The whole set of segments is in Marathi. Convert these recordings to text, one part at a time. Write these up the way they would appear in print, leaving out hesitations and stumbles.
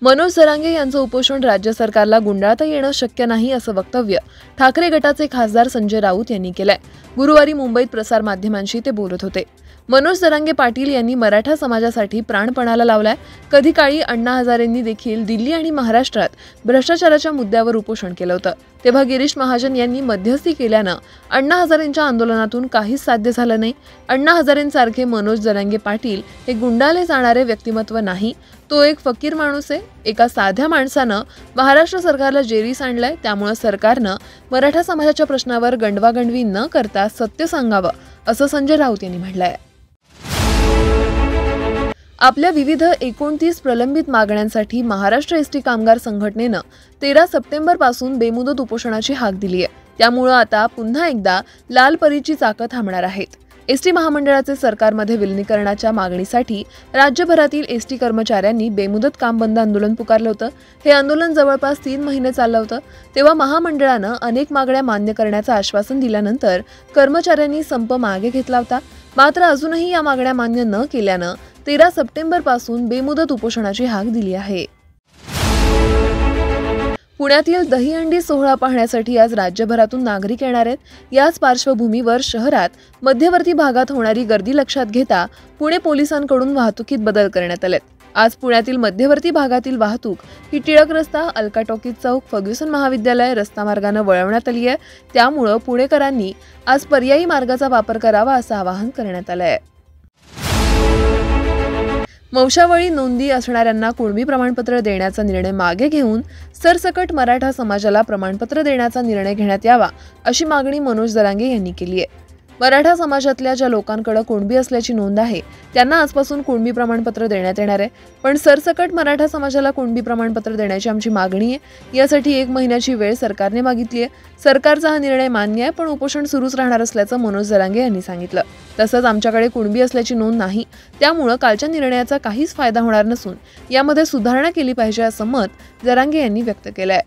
मनोज जरांगे यांचं उपोषण राज्य सरकारला गुंडाळता येणं शक्य नाही असं वक्तव्य ठाकरे गटाचे खासदार संजय राऊत यांनी केलंय। गुरुवारी मुंबईत प्रसार माध्यमांशी ते बोलत होते। मनोज जरांगे पाटील यांनी मराठा समाजासाठी प्राणपणाला लावलाय। कधी काळी अण्णा हजारेंनी देखील दिल्ली आणि महाराष्ट्रात भ्रष्टाचाराच्या मुद्द्यावर उपोषण केलं होतं, तेव्हा गिरीश महाजन यांनी मध्यस्थी केल्यानं अण्णा हजारेंच्या आंदोलनातून काहीच साध्य झालं नाही। अण्णा हजारेंसारखे मनोज जरांगे पाटील हे गुंडाळले जाणारे व्यक्तिमत्व नाही, तो एक फकीर माणूस आहे। एका साध्या माणसानं महाराष्ट्र सरकारला जेरीस आणलंय, त्यामुळे सरकारनं मराठा समाजाच्या प्रश्नावर गंडवागंडवी न करता सत्य सांगावं असं संजय राऊत यांनी म्हटलंय। आपल्या विविध 29 प्रलंबित मागण्यांसाठी महाराष्ट्र एसटी कामगार संघटनेनं 13 सप्टेंबर पासून बेमुदत उपोषणाची हाक दिली आहे। त्यामुळे आता पुन्हा एकदा लाल परीची चाकं थांबणार आहेत। एसटी महामंडळाचे सरकारमध्ये विलीनीकरणाच्या मागणीसाठी राज्यभरातील एसटी कर्मचाऱ्यांनी बेमुदत काम बंद आंदोलन पुकारलं होतं। हे आंदोलन जवळपास 3 महिने चाललं होतं। तेव्हा महामंडळानं अनेक मागण्या मान्य करण्याचं आश्वासन दिल्यानंतर कर्मचाऱ्यांनी संप मागे घेतला होता। मात्र अजूनही या मागण्या मान्य न केल्यानं 13 सप्टेंबर पासून बेमुदत उपोषणाची हाक दिली आहे। पुण्यातील दहीहंडी सोहळा पाहण्यासाठी आज राज्यभरातून नागरिक येणार आहेत। याच पार्श्वभूमीवर शहरात मध्यवर्ती भागात होणारी गर्दी लक्षात घेता पुणे पोलिसांकडून वाहतुकीत बदल करण्यात आलेत। आज पुण्यातील मध्यवर्ती भागातील वाहतूक ही टिळक रस्ता, अलका टॉकीज चौक, फर्ग्युसन महाविद्यालय रस्ता मार्गाने वळवण्यात आली आहे। त्यामुळे पुणेकरांनी आज पर्यायी मार्गाचा वापर करावा असं आवाहन करण्यात आलं आहे। वंशावळी नोंदी असणाऱ्यांना कुणबी प्रमाणपत्र देण्याचा निर्णय मागे घेऊन सरसकट मराठा समाजाला प्रमाणपत्र देण्याचा निर्णय घेण्यात यावा अशी मागणी मनोज जरांगे यांनी केली आहे। मराठा समाजातल्या ज्या लोकांकडे कुणबी असल्याची नोंद आहे त्यांना आजपासून कुणबी प्रमाणपत्र देण्यात येणार आहे, पण सरसकट मराठा समाजाला कुणबी प्रमाणपत्र देण्याची आमची मागणी आहे। यासाठी 1 महिन्याची वेळ सरकारने मागितली आहे। सरकारचा हा निर्णय मान्य आहे, पण उपोषण सुरूच राहणार असल्याचं मनोज जरांगे यांनी सांगितलं। तसंच आमच्याकडे कुणबी असल्याची नोंद नाही, त्यामुळे कालच्या निर्णयाचा काहीच फायदा होणार नसून यामध्ये सुधारणा केली पाहिजे असं मत जरांगे यांनी व्यक्त केलंय।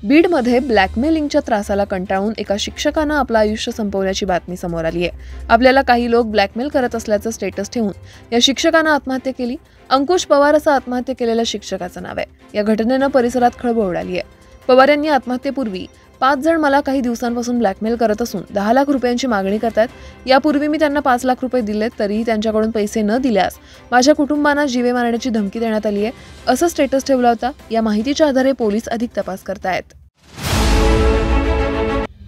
बीडमध्ये ब्लॅकमेलिंगच्या त्रासाला कंटाळून एका शिक्षकानं आपलं आयुष्य संपवल्याची बातमी समोर आली आहे। आपल्याला काही लोक ब्लॅकमेल करत असल्याचं स्टेटस ठेवून या शिक्षकानं आत्महत्या केली। अंकुश पवार असं आत्महत्या केलेल्या शिक्षकाचं नाव आहे। या घटनेनं परिसरात खळबळ उडाली आहे। पवार यांनी आत्महत्येपूर्वी 5 जण मला काही दिवसांपासून ब्लॅकमेल करत असून 10 लाख रुपयांची मागणी करतात। यापूर्वी मी त्यांना 5 लाख रुपये दिलेत, तरीही त्यांच्याकडून पैसे न दिल्यास माझ्या कुटुंबांना जीवे मारण्याची धमकी देण्यात आली आहे असं स्टेटस ठेवला होता। या माहितीच्या आधारे पोलीस अधिक तपास करतायत।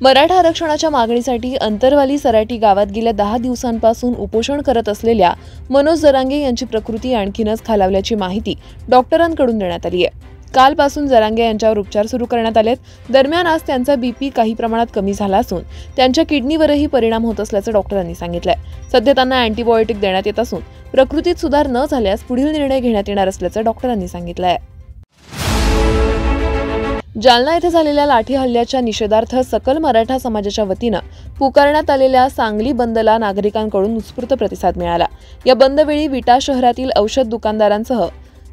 मराठा आरक्षणाच्या मागणीसाठी अंतरवाली सराटी गावात गेल्या 10 दिवसांपासून उपोषण करत असलेल्या मनोज जरांगे यांची प्रकृती आणखीनच खालावल्याची माहिती डॉक्टरांकडून देण्यात आली आहे। कालपासून जरांगे यांच्यावर उपचार सुरू करण्यात आलेत। दरम्यान आज त्यांचा बीपी काही प्रमाणात कमी झाला असून त्यांच्या किडनीवरही परिणाम होत असल्याचं डॉक्टरांनी सांगितलंय। सध्या त्यांना अँटीबायोटिक देण्यात येत असून प्रकृतीत सुधार न झाल्यास पुढील निर्णय घेण्यात येणार असल्याचं डॉक्टरांनी सांगितलंय। जालना येथे झालेल्या लाठी हल्ल्याच्या निषेधार्थ सकल मराठा समाजाच्या वतीनं पुकारण्यात आलेल्या सांगली बंदला नागरिकांकडून उत्स्फूर्त प्रतिसाद मिळाला। या बंदवेळी विटा शहरातील औषध दुकानदारांसह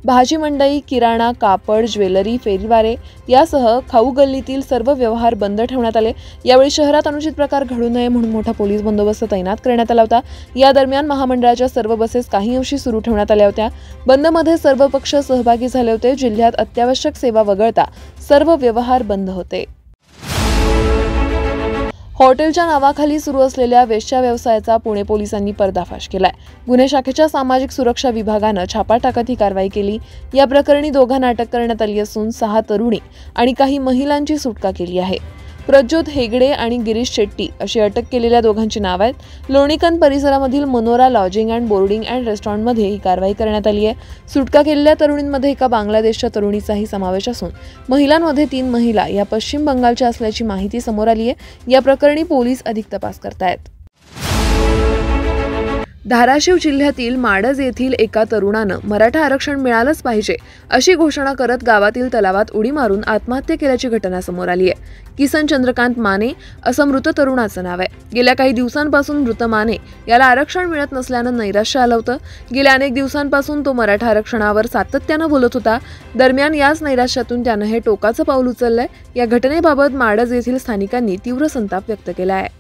भाजी मंडई, किराणा, कापड, ज्वेलरी, फेरीवारे यासह खाऊ गल्लीतील सर्व व्यवहार बंद ठेवण्यात आले। यावेळी शहरात अनुचित प्रकार घडू नये म्हणून मोठा पोलीस बंदोबस्त तैनात करण्यात आला होता। या दरम्यान महामंडळाच्या सर्व बसेस काही अंशी सुरू ठेवण्यात आल्या होत्या। बंदमध्ये सर्व पक्ष सहभागी झाले होते। जिल्ह्यात अत्यावश्यक सेवा वगळता सर्व व्यवहार बंद होते। हॉटेलच्या नावाखाली सुरू असलेल्या वेश्या व्यवसायाचा पुणे पोलिसांनी पर्दाफाश केलाय। गुन्हे शाखेच्या सामाजिक सुरक्षा विभागानं छापा टाकत ही कारवाई केली। या प्रकरणी 2 जणांना अटक करण्यात आली असून 6 तरुणी आणि काही महिलांची सुटका केली आहे। प्रज्योत हेगडे आणि गिरीश शेट्टी अशी अटक केलेल्या दोघांची नाव आहेत। लोणीकंद परिसरामधील मनोरा लॉजिंग अँड बोर्डिंग अँड रेस्टॉरंटमध्ये ही कारवाई करण्यात आली आहे। सुटका केलेल्या तरुणींमध्ये एका बांगलादेशच्या तरुणीचाही समावेश असून महिलांमध्ये 3 महिला या पश्चिम बंगालच्या असल्याची माहिती समोर आली आहे। या प्रकरणी पोलीस अधिक तपास करतायत। धाराशिव जिल्ह्यातील माडज येथील एका तरुणानं मराठा आरक्षण मिळालंच पाहिजे अशी घोषणा करत गावातील तलावात उडी मारून आत्महत्या केल्याची घटना समोर आली आहे। किसन चंद्रकांत माने असं मृत तरुणाचं नाव आहे। गेल्या काही दिवसांपासून मृत माने याला आरक्षण मिळत नसल्यानं नैराश्य आलं होतं। गेल्या अनेक दिवसांपासून तो मराठा आरक्षणावर सातत्यानं बोलत होता। दरम्यान याच नैराश्यातून त्यानं हे टोकाचं पाऊल उचललंय। या घटनेबाबत माडज येथील स्थानिकांनी तीव्र संताप व्यक्त केला आहे।